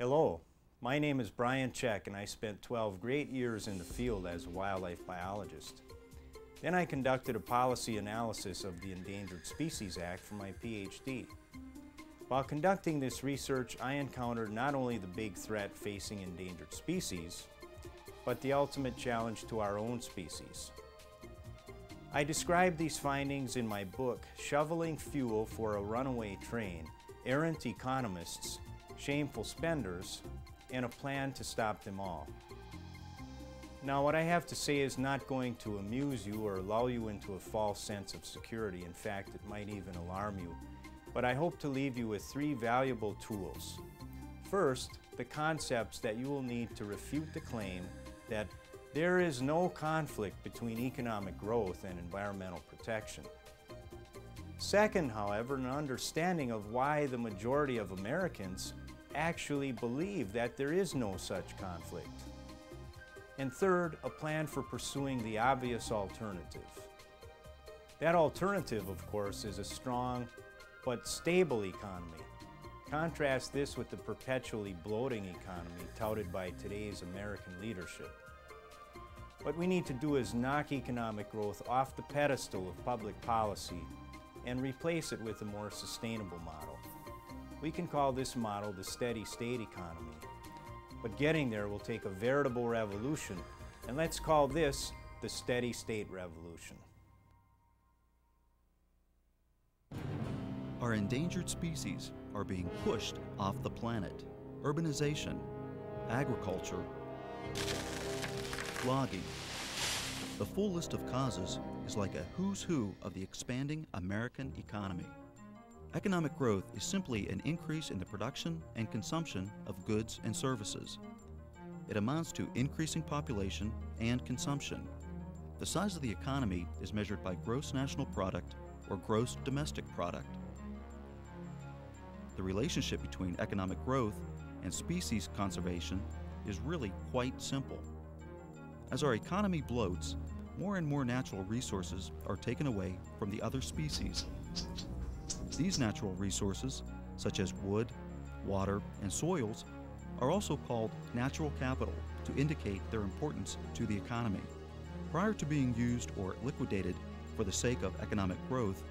Hello, my name is Brian Czech and I spent 12 great years in the field as a wildlife biologist. Then I conducted a policy analysis of the Endangered Species Act for my PhD. While conducting this research, I encountered not only the big threat facing endangered species, but the ultimate challenge to our own species. I described these findings in my book, Shoveling Fuel for a Runaway Train: Errant Economists, Shameful Spenders, and a Plan to Stop Them All. Now, what I have to say is not going to amuse you or lull you into a false sense of security. In fact, it might even alarm you. But I hope to leave you with 3 valuable tools. First, the concepts that you will need to refute the claim that there is no conflict between economic growth and environmental protection. Second, however, an understanding of why the majority of Americans actually believe that there is no such conflict. And third, a plan for pursuing the obvious alternative. That alternative, of course, is a strong but stable economy. Contrast this with the perpetually bloating economy touted by today's American leadership. What we need to do is knock economic growth off the pedestal of public policy and replace it with a more sustainable model. We can call this model the steady state economy. But getting there will take a veritable revolution, and let's call this the steady state revolution. Our endangered species are being pushed off the planet. Urbanization, agriculture, logging. The full list of causes is like a who's who of the expanding American economy. Economic growth is simply an increase in the production and consumption of goods and services. It amounts to increasing population and consumption. The size of the economy is measured by gross national product or gross domestic product. The relationship between economic growth and species conservation is really quite simple. As our economy bloats, more and more natural resources are taken away from the other species. These natural resources, such as wood, water, and soils, are also called natural capital to indicate their importance to the economy. Prior to being used or liquidated for the sake of economic growth,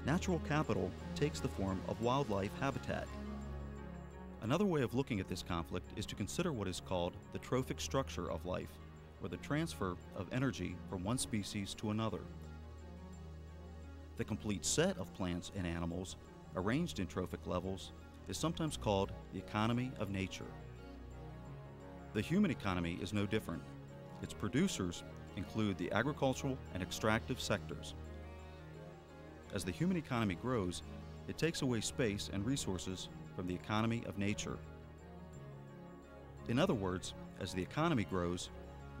natural capital takes the form of wildlife habitat. Another way of looking at this conflict is to consider what is called the trophic structure of life, or the transfer of energy from one species to another. The complete set of plants and animals, arranged in trophic levels, is sometimes called the economy of nature. The human economy is no different. Its producers include the agricultural and extractive sectors. As the human economy grows, it takes away space and resources from the economy of nature. In other words, as the economy grows,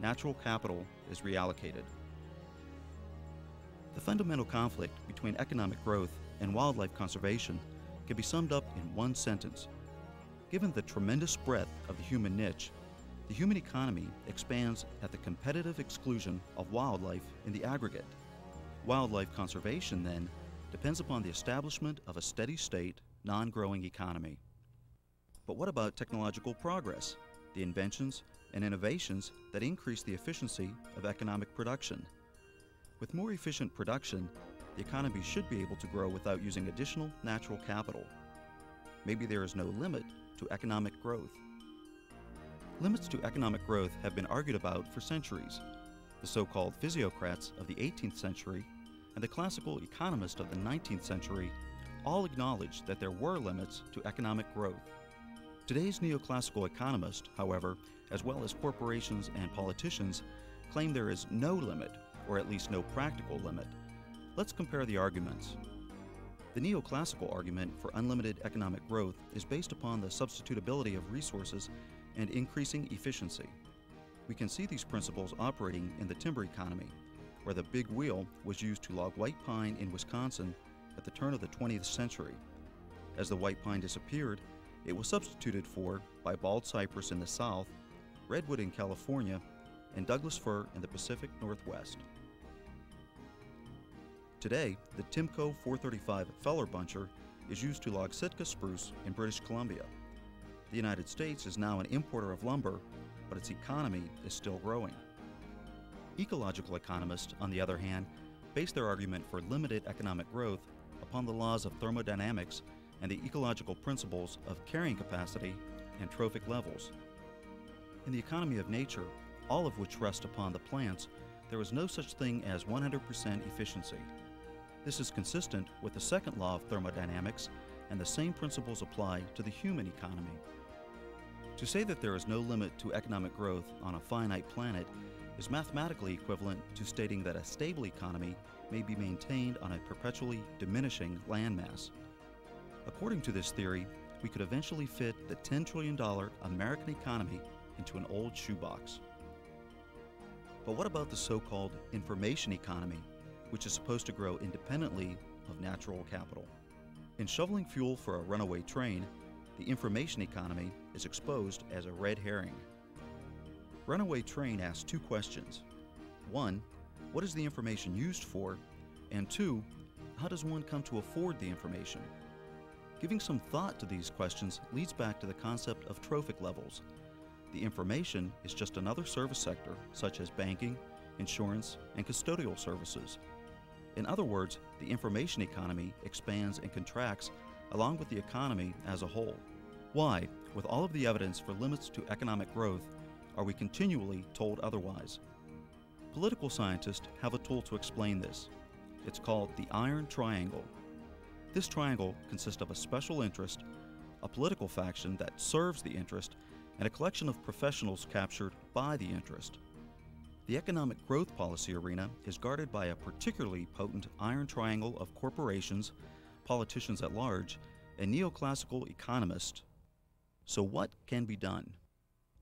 natural capital is reallocated. The fundamental conflict between economic growth and wildlife conservation can be summed up in one sentence. Given the tremendous breadth of the human niche, the human economy expands at the competitive exclusion of wildlife in the aggregate. Wildlife conservation, then, depends upon the establishment of a steady state, non-growing economy. But what about technological progress, the inventions and innovations that increase the efficiency of economic production? With more efficient production, the economy should be able to grow without using additional natural capital. Maybe there is no limit to economic growth. Limits to economic growth have been argued about for centuries. The so-called physiocrats of the 18th century and the classical economists of the 19th century all acknowledged that there were limits to economic growth. Today's neoclassical economists, however, as well as corporations and politicians, claim there is no limit, or at least no practical limit. Let's compare the arguments. The neoclassical argument for unlimited economic growth is based upon the substitutability of resources and increasing efficiency. We can see these principles operating in the timber economy, where the big wheel was used to log white pine in Wisconsin at the turn of the 20th century. As the white pine disappeared, it was substituted for by bald cypress in the south, redwood in California, and Douglas fir in the Pacific Northwest. Today, the Timco 435 Feller Buncher is used to log Sitka spruce in British Columbia. The United States is now an importer of lumber, but its economy is still growing. Ecological economists, on the other hand, base their argument for limited economic growth upon the laws of thermodynamics and the ecological principles of carrying capacity and trophic levels. In the economy of nature, all of which rest upon the plants, there is no such thing as 100% efficiency. This is consistent with the second law of thermodynamics, and the same principles apply to the human economy. To say that there is no limit to economic growth on a finite planet is mathematically equivalent to stating that a stable economy may be maintained on a perpetually diminishing landmass. According to this theory, we could eventually fit the $10 trillion American economy into an old shoebox. But what about the so-called information economy, which is supposed to grow independently of natural capital? In shoveling fuel for a runaway train, the information economy is exposed as a red herring. Runaway Train asks two questions. One, what is the information used for? And two, how does one come to afford the information? Giving some thought to these questions leads back to the concept of trophic levels. The information is just another service sector, such as banking, insurance, and custodial services. In other words, the information economy expands and contracts along with the economy as a whole. Why, with all of the evidence for limits to economic growth, are we continually told otherwise? Political scientists have a tool to explain this. It's called the iron triangle. This triangle consists of a special interest, a political faction that serves the interest, and a collection of professionals captured by the interest. The economic growth policy arena is guarded by a particularly potent iron triangle of corporations, politicians at large, and neoclassical economists. So what can be done?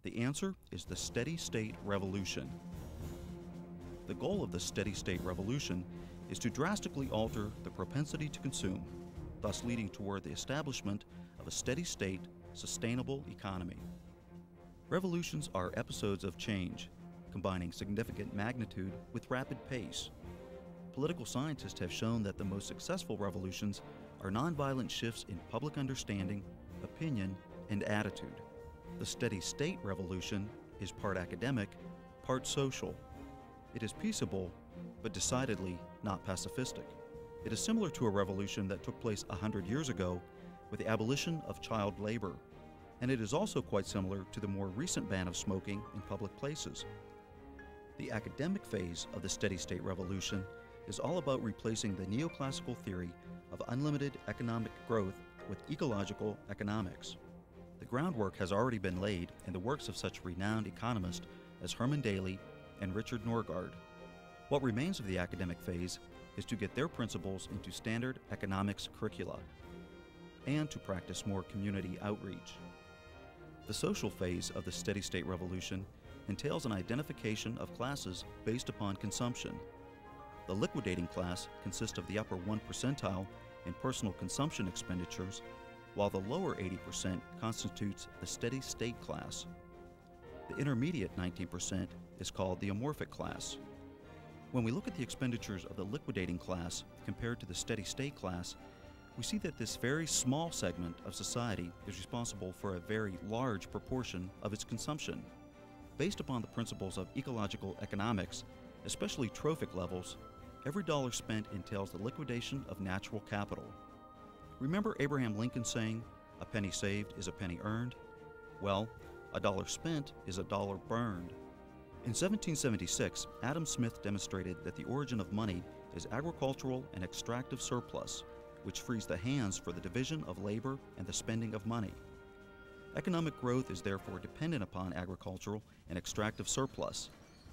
The answer is the steady-state revolution. The goal of the steady-state revolution is to drastically alter the propensity to consume, thus leading toward the establishment of a steady-state, sustainable economy. Revolutions are episodes of change, combining significant magnitude with rapid pace. Political scientists have shown that the most successful revolutions are nonviolent shifts in public understanding, opinion, and attitude. The steady-state revolution is part academic, part social. It is peaceable, but decidedly not pacifistic. It is similar to a revolution that took place 100 years ago with the abolition of child labor, and it is also quite similar to the more recent ban of smoking in public places. The academic phase of the steady-state revolution is all about replacing the neoclassical theory of unlimited economic growth with ecological economics. The groundwork has already been laid in the works of such renowned economists as Herman Daly and Richard Norgaard. What remains of the academic phase is to get their principles into standard economics curricula and to practice more community outreach. The social phase of the steady-state revolution entails an identification of classes based upon consumption. The liquidating class consists of the upper 1 percentile in personal consumption expenditures, while the lower 80% constitutes the steady-state class. The intermediate 19% is called the amorphic class. When we look at the expenditures of the liquidating class compared to the steady-state class, we see that this very small segment of society is responsible for a very large proportion of its consumption. Based upon the principles of ecological economics, especially trophic levels, every dollar spent entails the liquidation of natural capital. Remember Abraham Lincoln saying, "A penny saved is a penny earned"? Well, a dollar spent is a dollar burned. In 1776, Adam Smith demonstrated that the origin of money is agricultural and extractive surplus, which frees the hands for the division of labor and the spending of money. Economic growth is therefore dependent upon agricultural and extractive surplus,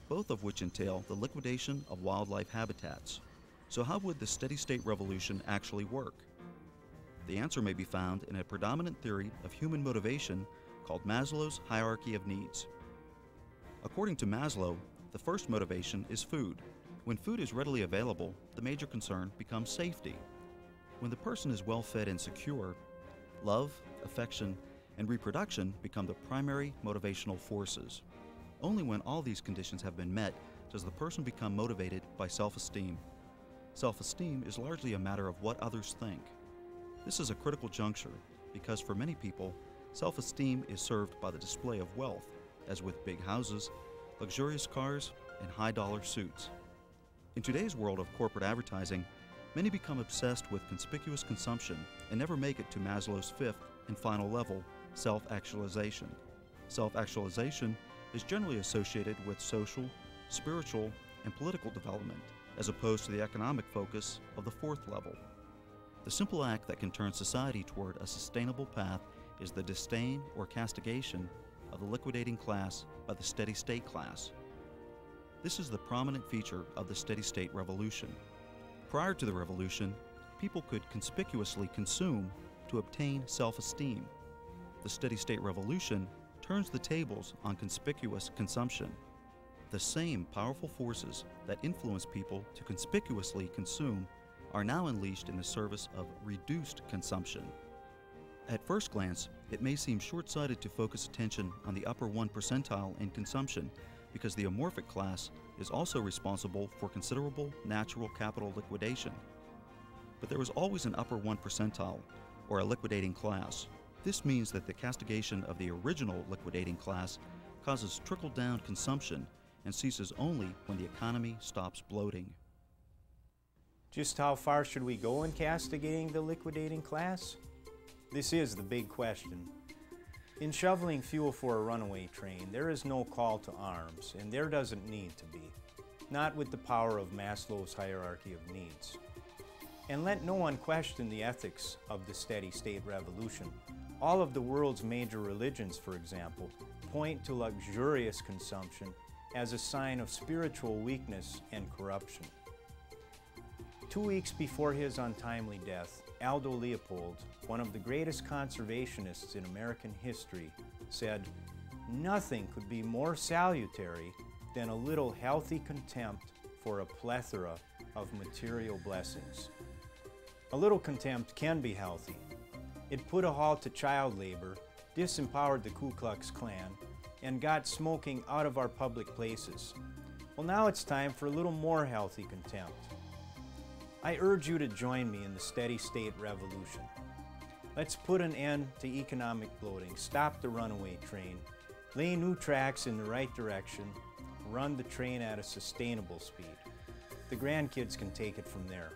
both of which entail the liquidation of wildlife habitats. So how would the steady-state revolution actually work? The answer may be found in a predominant theory of human motivation called Maslow's hierarchy of needs. According to Maslow, the first motivation is food. When food is readily available, the major concern becomes safety. When the person is well fed and secure, love, affection, and reproduction become the primary motivational forces. Only when all these conditions have been met does the person become motivated by self-esteem. Self-esteem is largely a matter of what others think. This is a critical juncture because for many people, self-esteem is served by the display of wealth, as with big houses, luxurious cars, and high-dollar suits. In today's world of corporate advertising, many become obsessed with conspicuous consumption and never make it to Maslow's fifth and final level, self-actualization. Self-actualization is generally associated with social, spiritual, and political development, as opposed to the economic focus of the fourth level. The simple act that can turn society toward a sustainable path is the disdain or castigation of the liquidating class by the steady-state class. This is the prominent feature of the steady-state revolution. Prior to the revolution, people could conspicuously consume to obtain self-esteem. The steady-state revolution turns the tables on conspicuous consumption. The same powerful forces that influence people to conspicuously consume are now unleashed in the service of reduced consumption. At first glance, it may seem short-sighted to focus attention on the upper 1 percentile in consumption, because the amorphic class is also responsible for considerable natural capital liquidation. But there is always an upper 1 percentile, or a liquidating class. This means that the castigation of the original liquidating class causes trickle-down consumption and ceases only when the economy stops bloating. Just how far should we go in castigating the liquidating class? This is the big question. In shoveling fuel for a runaway train, there is no call to arms, and there doesn't need to be. Not with the power of Maslow's hierarchy of needs. And let no one question the ethics of the steady-state revolution. All of the world's major religions, for example, point to luxurious consumption as a sign of spiritual weakness and corruption. 2 weeks before his untimely death, Aldo Leopold, one of the greatest conservationists in American history, said, "Nothing could be more salutary than a little healthy contempt for a plethora of material blessings." A little contempt can be healthy. It put a halt to child labor, disempowered the Ku Klux Klan, and got smoking out of our public places. Well, now it's time for a little more healthy contempt. I urge you to join me in the steady-state revolution. Let's put an end to economic bloating, stop the runaway train, lay new tracks in the right direction, run the train at a sustainable speed. The grandkids can take it from there.